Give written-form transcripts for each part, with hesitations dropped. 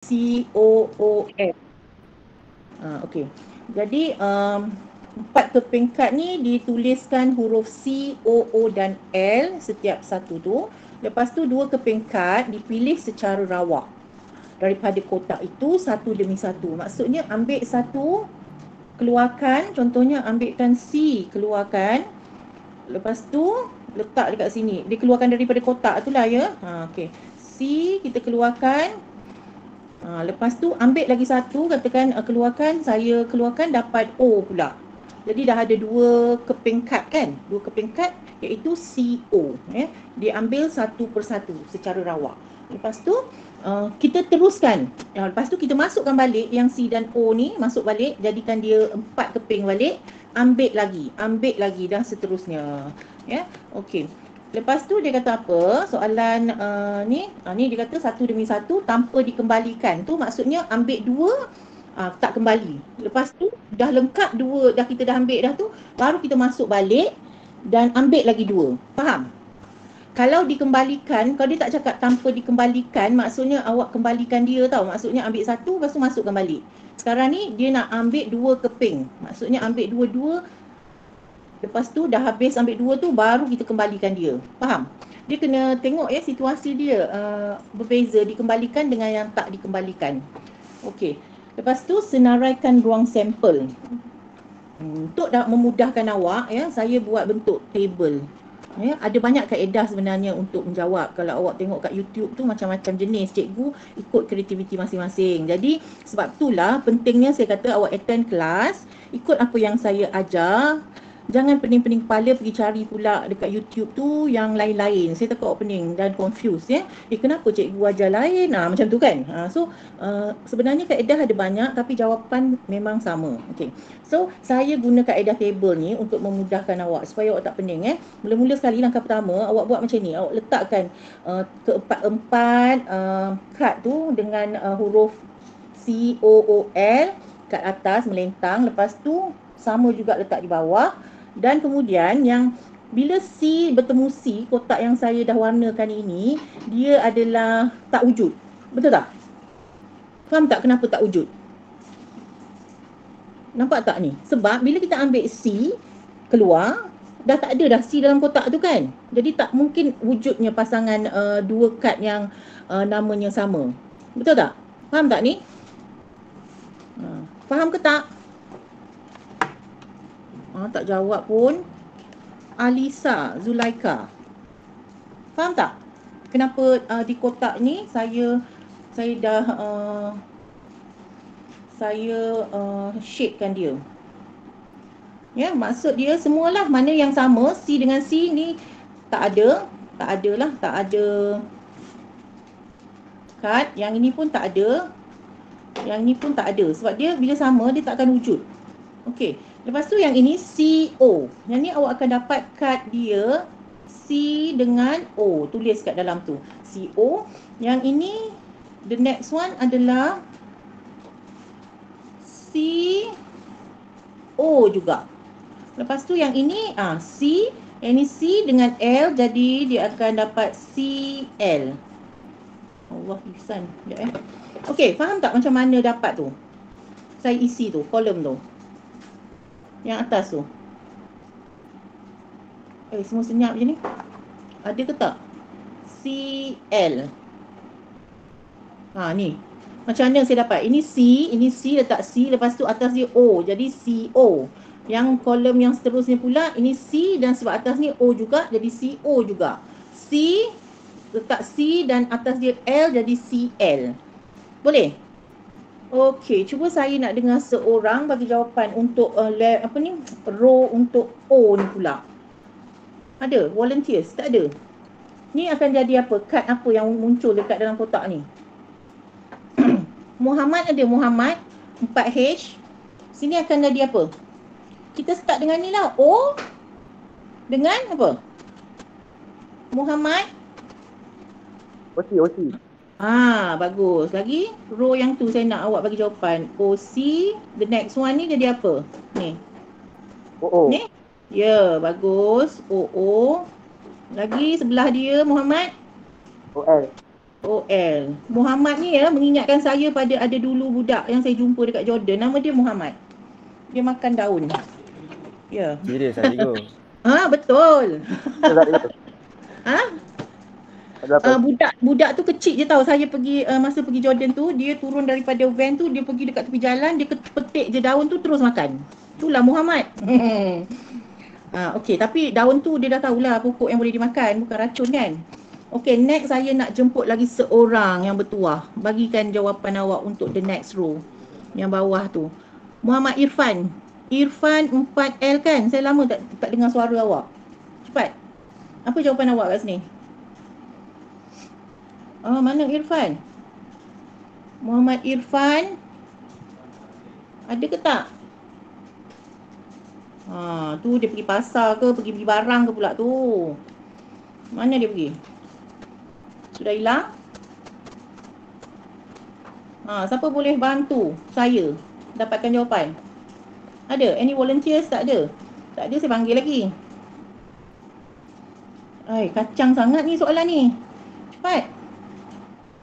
COOL. Okey. Jadi empat keping kad ni dituliskan huruf C, O, O dan L setiap satu tu. Lepas tu dua keping kad dipilih secara rawak daripada kotak itu satu demi satu. Maksudnya ambil satu, keluarkan, contohnya ambilkan C, keluarkan. Lepas tu letak dekat sini. Dia keluarkan daripada kotak tu lah ya. Okey. C kita keluarkan. Lepas tu ambil lagi satu, katakan keluarkan, saya keluarkan dapat O pula. Jadi dah ada dua keping kad kan? Dua keping kad iaitu CO. Dia ambil satu persatu secara rawak. Lepas tu kita teruskan. Lepas tu kita masukkan balik yang C dan O ni, masuk balik, jadikan dia 4 keping balik. Ambil lagi dan seterusnya. Ya, okey. Lepas tu dia kata apa? Soalan ni dia kata satu demi satu tanpa dikembalikan. Tu maksudnya ambil dua, tak kembali. Lepas tu dah lengkap dua, kita dah ambil dah tu, baru kita masuk balik dan ambil lagi dua. Faham? Kalau dikembalikan, kalau dia tak cakap tanpa dikembalikan, maksudnya awak kembalikan dia tau. Maksudnya ambil satu, lepas tu masukkan balik. Sekarang ni dia nak ambil dua keping. Maksudnya ambil dua-dua. Lepas tu dah habis ambil dua tu, baru kita kembalikan dia. Faham? Dia kena tengok ya situasi dia berbeza dikembalikan dengan yang tak dikembalikan. Okey. Lepas tu senaraikan ruang sampel. Untuk memudahkan awak ya, saya buat bentuk table. Ya, ada banyak kaedah sebenarnya untuk menjawab. Kalau awak tengok kat YouTube tu macam-macam jenis, cikgu ikut kreativiti masing-masing. Jadi sebab itulah pentingnya saya kata awak attend kelas, ikut apa yang saya ajar. Jangan pening-pening kepala pergi cari pula dekat YouTube tu yang lain-lain. Saya takut awak pening dan confused ya. Kenapa cikgu ajar lain? Macam tu kan. So sebenarnya kaedah ada banyak tapi jawapan memang sama. Okey. So saya guna kaedah table ni untuk memudahkan awak supaya awak tak pening. Mula-mula sekali langkah pertama awak buat macam ni. Awak letakkan keempat-empat kad tu dengan huruf C, O, O, L kat atas melentang. Lepas tu sama juga letak di bawah. Dan kemudian yang bila C bertemu C, kotak yang saya dah warnakan ini, dia adalah tak wujud. Betul tak? Faham tak kenapa tak wujud? Nampak tak ni? Sebab bila kita ambil C keluar, dah tak ada dah C dalam kotak tu kan. Jadi tak mungkin wujudnya pasangan dua kad yang namanya sama. Betul tak? Faham tak ni? Faham ke tak? Tak jawab pun. Alisa Zulaika. Faham tak? Kenapa di kotak ni saya dah shapekan dia. Ya, maksud dia semualah mana yang sama. C dengan C ni tak ada kad. Yang ini pun tak ada. Yang ini pun tak ada. Sebab dia bila sama dia tak akan wujud. Okey. Lepas tu yang ini CO. Yang ni awak akan dapat kad dia C dengan O. Tulis kat dalam tu. CO. Yang ini the next one adalah CO juga. Lepas tu yang ini C. Yang ini C dengan L. Jadi dia akan dapat CL. Allah ihsan. Okey, faham tak macam mana dapat tu? Saya isi tu, kolom tu. Yang atas tu. Semua senyap je ni. Ada ke tak? CL. Ni. Macam mana saya dapat? Ini C, letak C, lepas tu atas dia O. Jadi CO. Yang kolom yang seterusnya pula, ini C dan sebab atas ni O juga, jadi CO juga. C, letak C dan atas dia L, jadi CL. Boleh? Okey, cuba saya nak dengar seorang bagi jawapan untuk row untuk O ni pula. Ada volunteers? Tak ada. Ni akan jadi apa? Kad apa yang muncul dekat dalam kotak ni? Muhammad ada, Muhammad 4H. Sini akan jadi apa? Kita start dengan ni lah. O dengan apa? Muhammad OC. Bagus. Lagi row yang tu saya nak awak bagi jawapan. OC, the next one ni jadi apa? Ni. OO. Ni? Ya, bagus. OO. Lagi sebelah dia Muhammad? OL. OL. Muhammad ni ya mengingatkan saya pada ada dulu budak yang saya jumpa dekat Jordan. Nama dia Muhammad. Dia makan daun. Ya. Serius lah cikgu. Betul. Betul tak cikgu? Ha? Berapa? Budak tu kecil je tau. Saya pergi masa pergi Jordan tu, dia turun daripada van tu, dia pergi dekat tepi jalan, dia petik je daun tu terus makan. Itulah Muhammad. Okey, tapi daun tu dia dah tahulah pokok yang boleh dimakan, bukan racun kan. Okey, next saya nak jemput lagi seorang yang bertuah. Bagikan jawapan awak untuk the next row. Yang bawah tu. Muhammad Irfan. Irfan 4L kan? Saya lama tak dengar suara awak. Cepat. Apa jawapan awak kat sini? Mana Irfan? Muhammad Irfan. Ada ke tak? Tu dia pergi pasar ke, pergi beli barang ke pula tu. Mana dia pergi? Sudah hilang? Siapa boleh bantu saya dapatkan jawapan? Ada? Any volunteers? Tak ada? Tak ada, saya panggil lagi. Kacang sangat ni soalan ni. Cepat.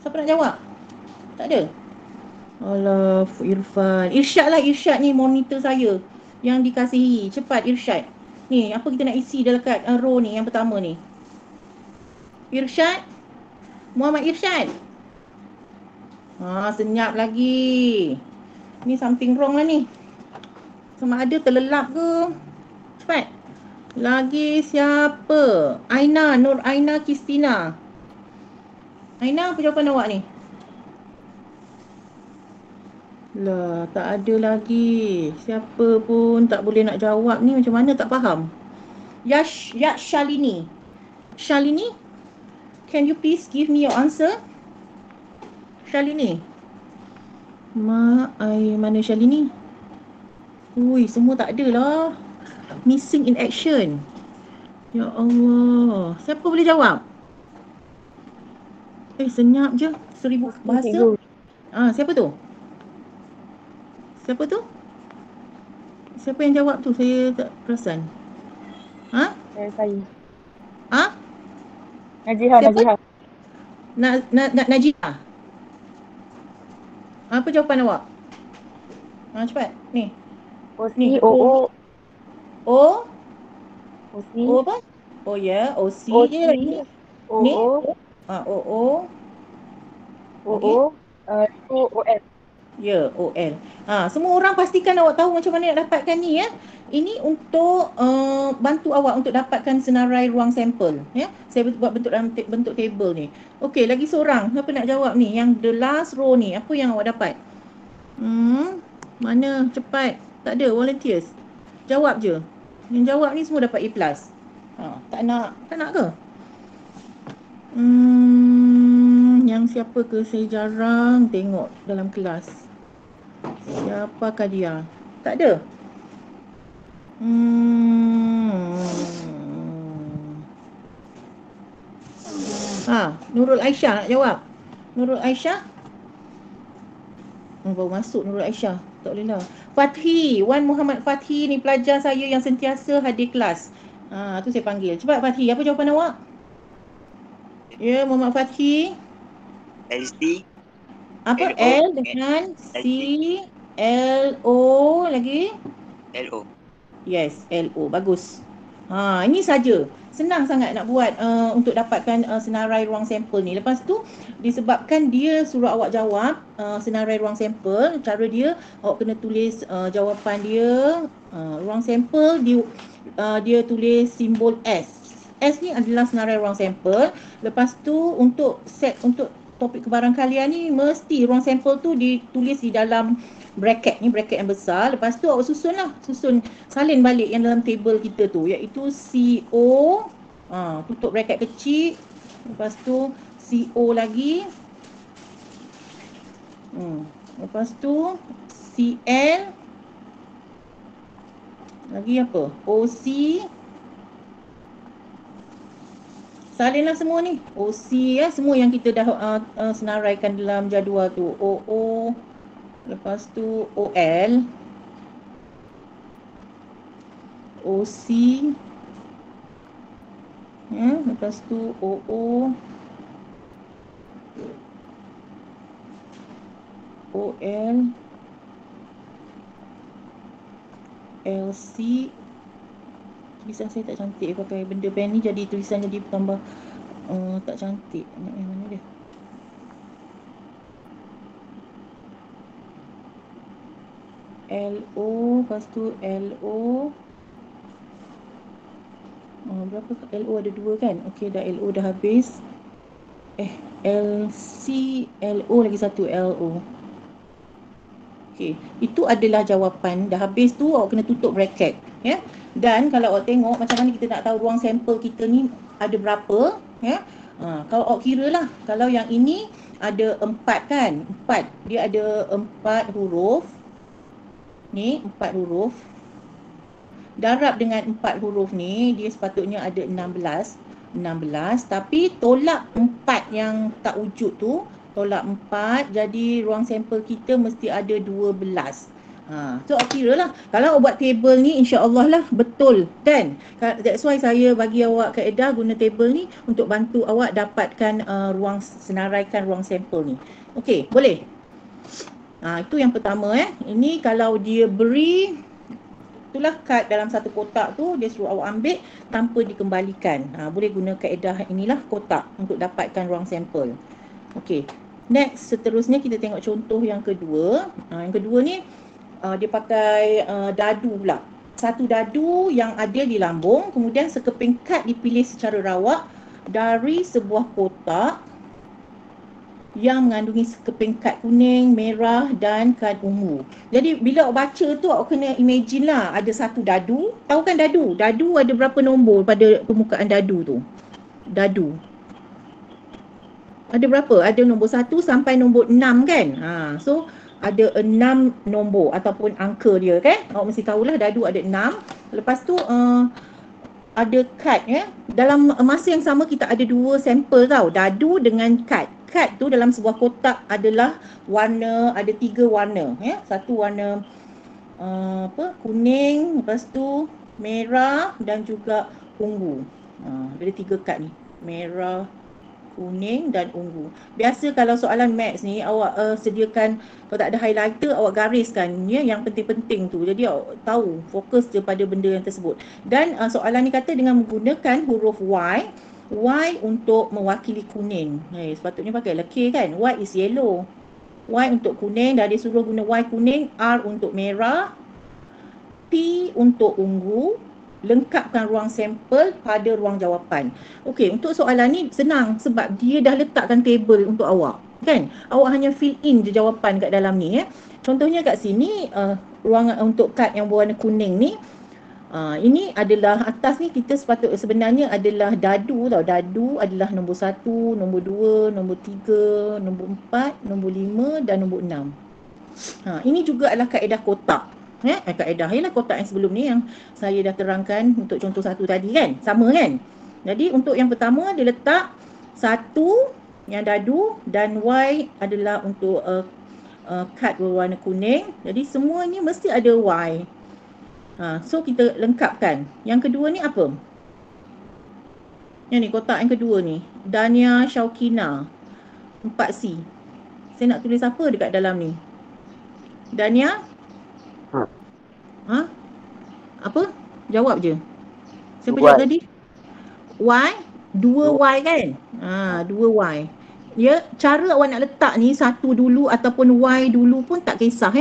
Siapa nak jawab? Tak ada? Alah, Irfan. Irsyad lah, Irsyad ni monitor saya yang dikasihi. Cepat Irsyad. Ni, apa kita nak isi dekat row ni yang pertama ni? Irsyad? Muhammad Irsyad? Senyap lagi. Ni something wrong lah ni. Sama ada terlelap ke? Cepat. Lagi siapa? Aina, Nur Aina Kristina. Aina, apa jawapan awak ni? Lah, tak ada lagi. Siapa pun tak boleh nak jawab ni, macam mana tak faham. Shalini. Shalini, can you please give me your answer? Shalini. Mana Shalini? Ui, semua tak ada lah. Missing in action. Ya Allah. Siapa boleh jawab? Senyap je. 1000 bahasa. Siapa tu? Siapa tu? Siapa yang jawab tu? Saya tak perasan. Saya. Najihah. Najihah. Apa jawapan awak? Cepat. Ni. Ni O. O apa? Oh ya, OC je ni. Ni. OO. OL. Ya, OL. Semua orang pastikan awak tahu macam mana nak dapatkan ni ya. Ini untuk bantu awak untuk dapatkan senarai ruang sampel ya. Saya buat bentuk table ni. Okey, lagi seorang. Siapa nak jawab ni? Yang the last row ni, apa yang awak dapat? Mana? Cepat. Tak ada volunteers. Jawab je. Yang jawab ni semua dapat A+. Tak nak ke? Yang siapa ke? Saya jarang tengok dalam kelas. Siapakah dia? Tak ada. Nurul Aisyah nak jawab. Nurul Aisyah? Baru masuk Nurul Aisyah. Tak boleh lah. Fathi, Wan Muhammad Fathi ni pelajar saya yang sentiasa hadir kelas. Tu saya panggil. Cepat Fathi, apa jawapan awak? Ya, Muhammad Fathi. LC. Apa? L dengan C, L, O lagi? LO. Yes, LO. Bagus. Ini saja. Senang sangat nak buat untuk dapatkan senarai ruang sampel ni. Lepas tu, disebabkan dia suruh awak jawab senarai ruang sampel, cara dia, awak kena tulis jawapan dia. Ruang sampel, dia tulis simbol S. S ni adalah senarai ruang sampel. Lepas tu, untuk topik kebarangkalian ni, mesti ruang sampel tu ditulis di dalam bracket ni, bracket yang besar. Lepas tu awak susun salin balik yang dalam table kita tu, iaitu CO, tutup bracket kecil. Lepas tu CO lagi. Lepas tu CL. Lagi apa? OC. Salinlah semua ni. OC ya, semua yang kita dah senaraikan dalam jadual tu. OO. Lepas tu OL, OC, lepas tu OO, OL LC. Tulisan saya tak cantik pakai benda pen ni, jadi tulisan jadi tambah tak cantik. Nak yang mana dia? LO, lepas tu LO. Berapa? LO ada 2 kan? Okey, dah LO dah habis. LC, LO lagi satu LO. Okey, itu adalah jawapan. Dah habis tu awak kena tutup bracket, ya. Dan kalau awak tengok macam mana kita nak tahu ruang sampel kita ni ada berapa, ya. Kalau awak kira lah, kalau yang ini ada 4 kan? 4. Dia ada 4 huruf. Ni 4 huruf. Darab dengan 4 huruf ni, dia sepatutnya ada 16. Tapi tolak 4 yang tak wujud tu, tolak 4, jadi ruang sampel kita mesti ada 12. So awak kira lah. Kalau awak buat table ni, insya-Allah lah betul kan? That's why saya bagi awak kaedah guna table ni untuk bantu awak dapatkan senaraikan ruang sampel ni. Okey, boleh? Itu yang pertama. Ini kalau dia beri, itulah kad dalam satu kotak tu, dia suruh awak ambil tanpa dikembalikan. Boleh guna kaedah inilah kotak untuk dapatkan ruang sampel. Okey. Next, seterusnya kita tengok contoh yang kedua. Yang kedua ni dia pakai dadu pula. Satu dadu yang ada di lambung, kemudian sekeping kad dipilih secara rawak dari sebuah kotak yang mengandungi sekeping kad kuning, merah dan kad ungu. Jadi bila awak baca tu, awak kena imagine lah ada satu dadu. Tahu kan dadu? Dadu ada berapa nombor pada permukaan dadu tu? Dadu ada berapa? Ada nombor 1 sampai nombor 6 kan? So ada 6 nombor ataupun angka dia kan? Awak mesti tahulah dadu ada 6. Lepas tu ada kad ya. Dalam masa yang sama kita ada 2 sampel tau, dadu dengan kad. Kad tu dalam sebuah kotak adalah warna, ada 3 warna ya. Satu warna kuning, lepas tu merah dan juga ungu. Ada 3 kad ni, merah, kuning dan ungu. Biasa kalau soalan maths ni awak sediakan, kalau tak ada highlighter awak gariskan ya yang penting-penting tu. Jadi awak tahu, fokus je pada benda yang tersebut. Dan soalan ni kata dengan menggunakan huruf Y untuk mewakili kuning. Sepatutnya pakai K kan? Y is yellow. Y untuk kuning, dah dia suruh guna Y kuning, R untuk merah, P untuk ungu. Lengkapkan ruang sampel pada ruang jawapan. Okey, untuk soalan ni senang sebab dia dah letakkan table untuk awak. Kan? Awak hanya fill in je jawapan kat dalam ni ya. Contohnya kat sini ruang untuk kad yang berwarna kuning ni, ini adalah atas ni kita sebenarnya adalah dadu tau. Dadu adalah nombor 1, nombor 2, nombor 3, nombor 4, nombor 5 dan nombor 6. Ini juga adalah kaedah kotak. Kaedah ialah kotak yang sebelum ni yang saya dah terangkan untuk contoh 1 tadi kan. Sama kan? Jadi untuk yang pertama dia letak 1 yang dadu dan Y adalah untuk kad berwarna kuning. Jadi semuanya mesti ada Y. So kita lengkapkan. Yang kedua ni apa? Yang ni kotak yang kedua ni, Dania Syaukina 4C. Saya nak tulis apa dekat dalam ni? Dania? Apa? Jawab je. Siapa jawab tadi? Y? 2Y kan? 2Y. Ya, cara awak nak letak ni 1 dulu ataupun Y dulu pun tak kisah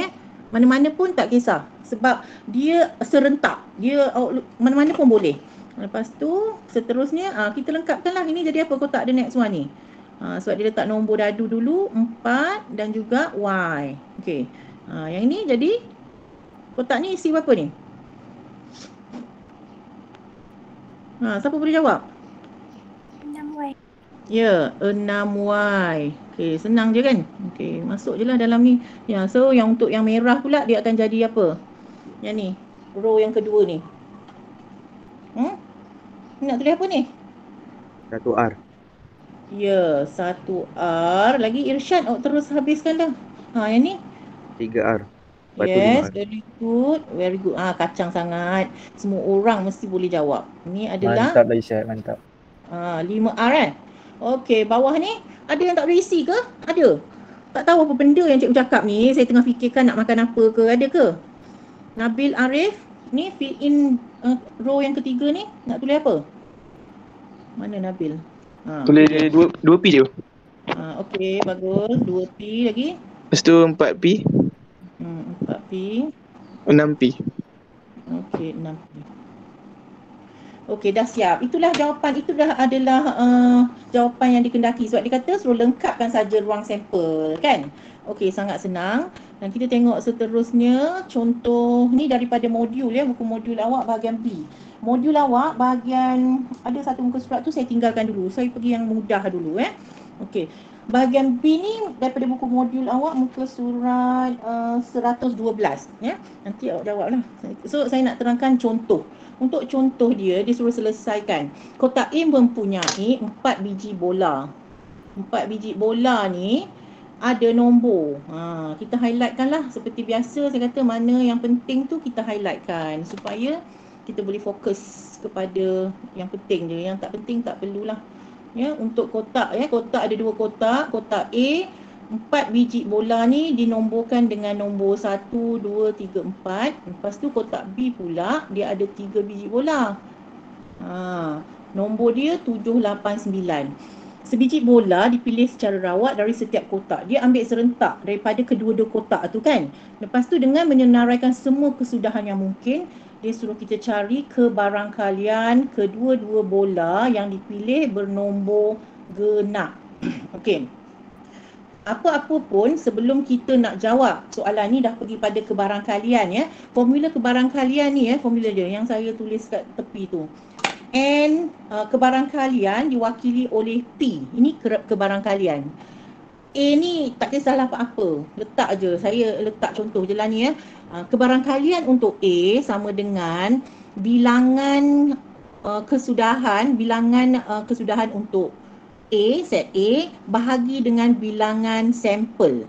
Mana-mana pun tak kisah. Sebab dia serentak. Dia mana-mana pun boleh. Lepas tu seterusnya kita lengkapkan lah. Ini jadi apa kotak the next one ni? Sebab dia letak nombor dadu dulu 4 dan juga Y. Okey. Yang ini jadi kotak ni isi berapa ni? Siapa boleh jawab? 6Y. Ya, 6Y. Okey, senang je kan? Okey, masuk je lah dalam ni. Ya, so yang untuk yang merah pula dia akan jadi apa? Yang ni, row yang kedua ni. Nak tulis apa ni? 1R. Ya, 1R. Lagi Irsyad awak terus habiskan dah. Yang ni? 3R. Yes, very good. Very good. Kacang sangat. Semua orang mesti boleh jawab. Ini adalah mantap lah Irsyad, mantap. 5R kan? Okey, bawah ni ada yang tak berisi ke? Ada. Tak tahu apa benda yang cikgu cakap ni. Saya tengah fikirkan nak makan apa ke, ada ke? Nabil Arif, ni fill in row yang ketiga ni, nak tulis apa? Mana Nabil? Tulis okey. 2P je. Okey, bagus. 2P lagi. Lepas tu 4P, 4P. 6P. Okey, 6P. Okey, dah siap. Itulah jawapan. Itu dah adalah jawapan yang dikendaki. Sebab dia kata suruh lengkapkan saja ruang sampel, kan? Okey, sangat senang. Dan kita tengok seterusnya. Contoh ni daripada modul ya, buku modul awak bahagian B. Modul awak bahagian, ada satu muka surat tu saya tinggalkan dulu. Saya pergi yang mudah dulu ya. Okey. Bahagian B ni daripada buku modul awak muka surat 112 ya. Nanti awak jawablah. So saya nak terangkan contoh. Untuk contoh dia suruh selesaikan. Kotak A mempunyai 4 biji bola. 4 biji bola ni ada nombor. Kita highlightkan lah. Seperti biasa saya kata mana yang penting tu kita highlightkan. Supaya kita boleh fokus kepada yang penting je. Yang tak penting tak perlulah. Ya, untuk kotak ya, kotak ada 2 kotak. Kotak A 4 biji bola ni dinomborkan dengan nombor 1, 2, 3, 4. Lepas tu kotak B pula dia ada 3 biji bola. Nombor dia 7, 8, 9. Sebiji bola dipilih secara rawat dari setiap kotak. Dia ambil serentak daripada kedua-dua kotak tu kan. Lepas tu dengan menyenaraikan semua kesudahan yang mungkin, dia suruh kita cari kebarangkalian kedua-dua bola yang dipilih bernombor genap. Okey. Apa-apa pun sebelum kita nak jawab soalan ni dah pergi pada kebarangkalian ya. Formula kebarangkalian ni ya, formula dia yang saya tulis kat tepi tu. N kebarangkalian diwakili oleh P. Ini kebarangkalian. A ni tak kisahlah apa-apa. Letak je. Saya letak contoh je lah ni ya. Kebarangkalian untuk A sama dengan bilangan kesudahan untuk A, set A bahagi dengan bilangan sampel.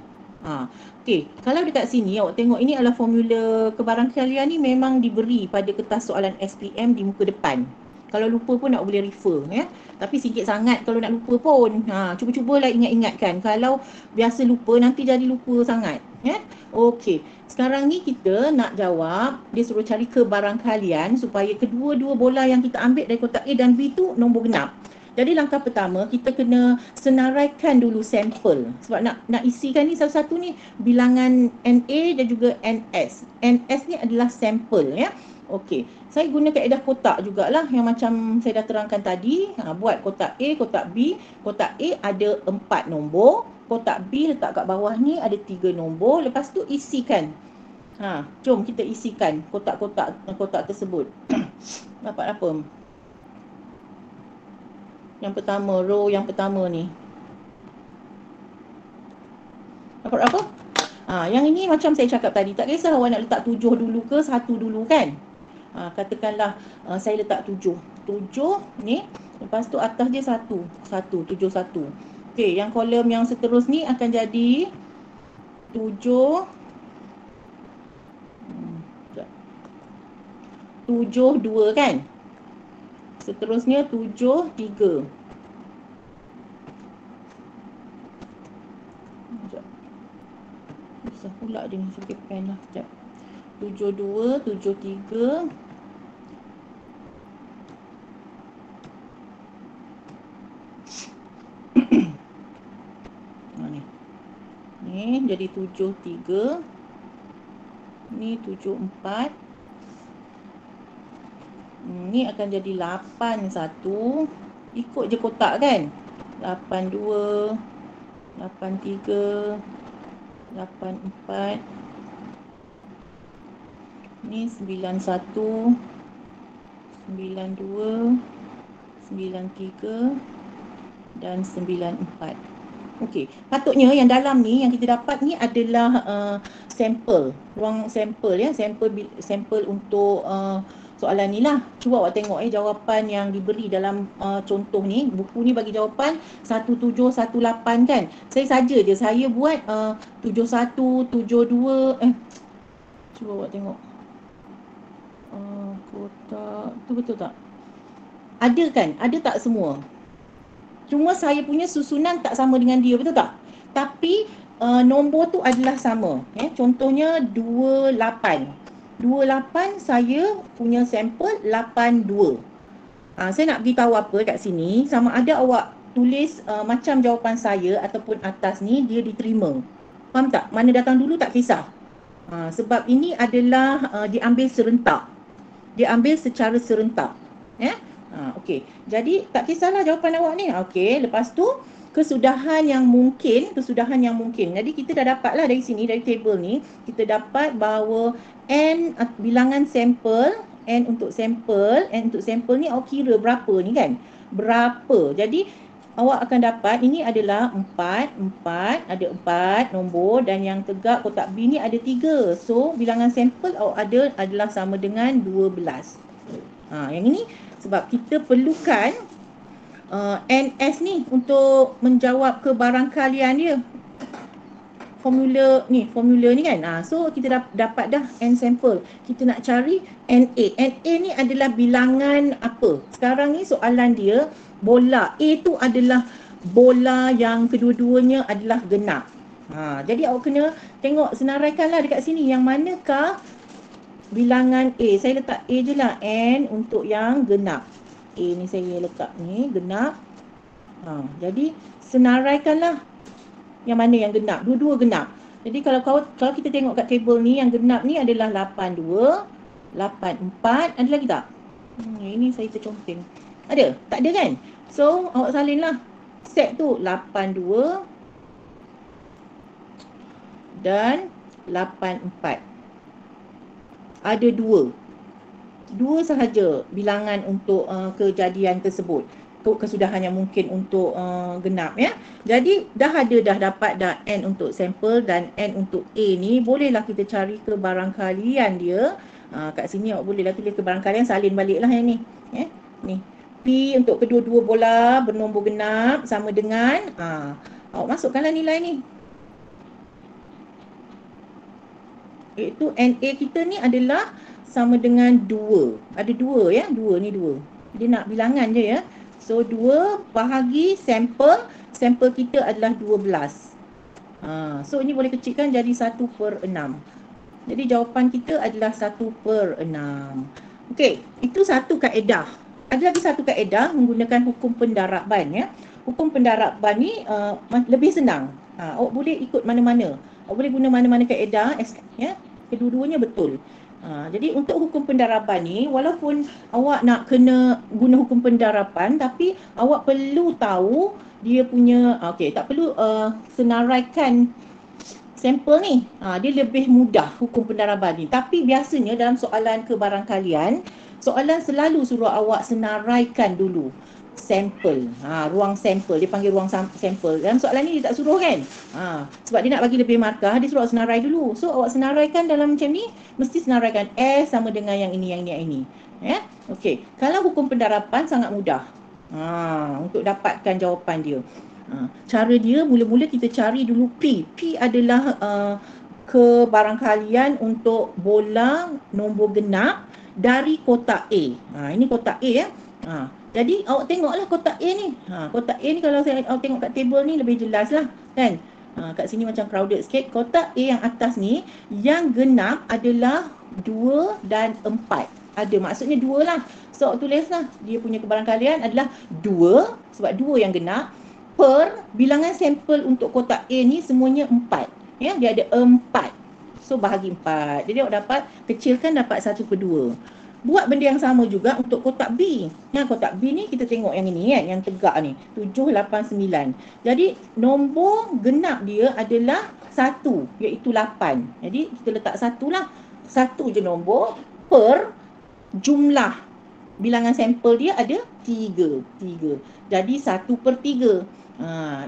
Okey, kalau dekat sini awak tengok ini adalah formula kebarangkalian ni memang diberi pada kertas soalan SPM di muka depan. Kalau lupa pun nak boleh refer ya. Tapi sikit sangat kalau nak lupa pun. Cuba-cubalah ingat-ingatkan. Kalau biasa lupa nanti jadi lupa sangat ya. Okey. Sekarang ni kita nak jawab, dia suruh cari kebarangkalian supaya kedua-dua bola yang kita ambil dari kotak A dan B tu nombor genap. Jadi langkah pertama kita kena senaraikan dulu sampel. Sebab nak isikan ni satu-satu ni bilangan NA dan juga NS. NS ni adalah sampel ya. Okey. Saya guna kaedah kotak jugalah yang macam saya dah terangkan tadi. Buat kotak A, kotak B. Kotak A ada 4 nombor. Kotak B letak kat bawah ni ada 3 nombor. Lepas tu isikan. Jom kita isikan kotak tersebut. Dapat apa? Yang pertama, row yang pertama ni. Dapat apa? Yang ini macam saya cakap tadi. Tak kisah awak nak letak 7 dulu ke 1 dulu kan? Katakanlah saya letak 7. 7 ni. Lepas tu atas dia 1. 1, 7, 1. Okey, yang kolom yang seterus ni akan jadi 7. 7, 2 kan? Seterusnya 7, 3. Susah pula dia ni, saya pakai pen lah. Sekejap. 7, 2, 7, 3. Ni jadi 7, 3. Ni 7, 4. Ni akan jadi 8, 1. Ikut je kotak kan. 8, 2. 8, 3. 8, 4. Ni 9, 1. 9, 2. 9, 3. Dan 9, 4. Okey, patutnya yang dalam ni yang kita dapat ni adalah sampel, ruang sampel ya, sampel untuk soalan ni lah. Cuba awak tengok jawapan yang diberi dalam contoh ni. Buku ni bagi jawapan 1718 kan. Saya saja je saya buat 71, 72. Cuba awak tengok. Kotak tu betul tak? Ada kan? Ada tak semua? Cuma saya punya susunan tak sama dengan dia, betul tak? Tapi nombor tu adalah sama. Contohnya 28. 28 saya punya sampel 82. Saya nak beritahu apa kat sini, sama ada awak tulis macam jawapan saya ataupun atas ni dia diterima. Faham tak? Mana datang dulu tak kisah. Sebab ini adalah diambil serentak. Diambil secara serentak. Okey. Jadi tak kisahlah jawapan awak ni. Okey, lepas tu kesudahan yang mungkin. Jadi kita dah dapatlah dari sini, dari table ni, kita dapat bahawa n bilangan sampel, n untuk sampel ni awak kira berapa ni kan? Berapa? Jadi awak akan dapat ini adalah 4, ada 4 nombor dan yang tegak kotak B ni ada 3. So bilangan sampel awak ada adalah sama dengan 12. Yang ini sebab kita perlukan NS ni untuk menjawab kebarangkalian dia. Formula ni kan. So kita dapat dah N sampel. Kita nak cari NA. NA ni adalah bilangan apa? Sekarang ni soalan dia bola. A tu adalah bola yang kedua-duanya adalah genap. Jadi awak kena tengok, senaraikanlah dekat sini yang manakah bilangan A. Saya letak A je lah, N untuk yang genap. A ni saya letak ni genap. Jadi senaraikanlah yang mana yang genap. Dua-dua genap. Jadi kalau kita tengok kat table ni, yang genap ni adalah 82, 84. Ada lagi tak? Ini saya terconteng. Ada? Tak ada kan? So awak salinlah. Set tu 82 dan 84. Ada dua sahaja bilangan untuk kejadian tersebut, kesudahan yang mungkin untuk genap ya. Jadi dah dapat dah N untuk sampel dan N untuk A ni. Bolehlah kita cari kebarangkalian dia. Kat sini awak bolehlah tulis kebarangkalian, salin baliklah yang ni. Ni P untuk kedua-dua bola bernombor genap sama dengan awak masukkanlah nilai ni. Iaitu NA kita ni adalah sama dengan 2. Ada 2 ya, 2 ni 2. Dia nak bilangan je ya. So 2 bahagi sampel kita adalah 12. So ini boleh kecilkan jadi 1/6. Jadi jawapan kita adalah 1/6. Okey, itu satu kaedah. Ada lagi satu kaedah menggunakan hukum pendaraban ya. Hukum pendaraban ni lebih senang. Awak boleh ikut mana-mana. Awak boleh guna mana-mana kaedah ya. Kedua-duanya betul. Jadi untuk hukum pendaraban ni, walaupun awak nak kena guna hukum pendaraban, tapi awak perlu tahu dia punya, tak perlu senaraikan sampel ni. Dia lebih mudah hukum pendaraban ni. Tapi biasanya dalam soalan kebarangkalian, soalan selalu suruh awak senaraikan dulu sampel. Ruang sampel, dia panggil ruang sampel. Dalam soalan ni dia tak suruh kan. Sebab dia nak bagi lebih markah, dia suruh awak senarai dulu. So awak senaraikan dalam macam ni, mesti senaraikan S sama dengan yang ini, yang ini. Ya. Okey. Kalau hukum pendaraban sangat mudah. Untuk dapatkan jawapan dia. Cara dia, mula-mula kita cari dulu P. P adalah kebarangkalian untuk bola nombor genap dari kotak A. Ini kotak A ya. Jadi awak tengoklah kotak A ni. Kotak A ni kalau awak tengok kat table ni lebih jelas lah kan. Kat sini macam crowded sikit. Kotak A yang atas ni, yang genap adalah 2 dan 4. Ada, maksudnya 2 lah. So awak tulislah dia punya kebarangkalian adalah 2, sebab 2 yang genap, per bilangan sampel untuk kotak A ni semuanya 4. Ya, dia ada 4. So bahagi 4. Jadi awak dapat, kecilkan dapat 1/2. Buat benda yang sama juga untuk kotak B. Kotak B ni kita tengok yang ini kan, yang tegak ni, 7, 8, 9. Jadi nombor genap dia adalah 1, iaitu 8. Jadi kita letak 1 lah. 1 je nombor per jumlah bilangan sampel dia ada 3. Jadi 1/3.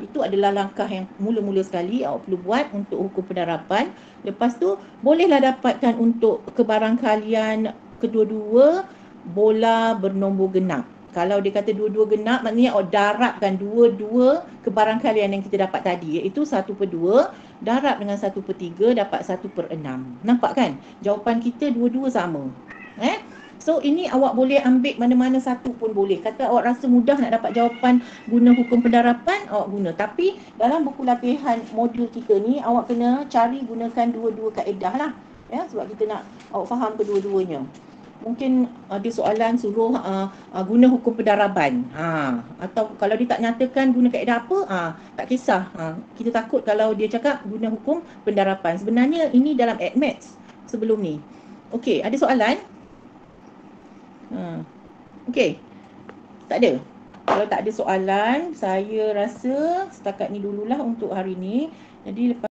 Itu adalah langkah yang mula-mula sekali awak perlu buat untuk hukum pendaraban. Lepas tu bolehlah dapatkan untuk kebarangkalian kedua-dua bola bernombor genap. Kalau dia kata dua-dua genap, maknanya awak darabkan dua-dua kebarangkalian yang kita dapat tadi, iaitu 1/2 darab dengan 1/3 dapat 1/6. Nampak kan? Jawapan kita dua-dua sama. So ini awak boleh ambil mana-mana satu pun boleh. Kata awak rasa mudah nak dapat jawapan guna hukum pendarapan, awak guna. Tapi dalam buku latihan modul kita ni, awak kena cari gunakan dua-dua kaedah lah. Ya, sebab kita nak awak faham kedua-duanya. Mungkin ada soalan suruh guna hukum pendaraban. Atau kalau dia tak nyatakan guna kaedah apa, tak kisah. Kita takut kalau dia cakap guna hukum pendarapan. Sebenarnya ini dalam AdMaths sebelum ni. Okey, ada soalan? Okey. Tak ada. Kalau tak ada soalan, saya rasa setakat ni dululah untuk hari ni. Jadi lepas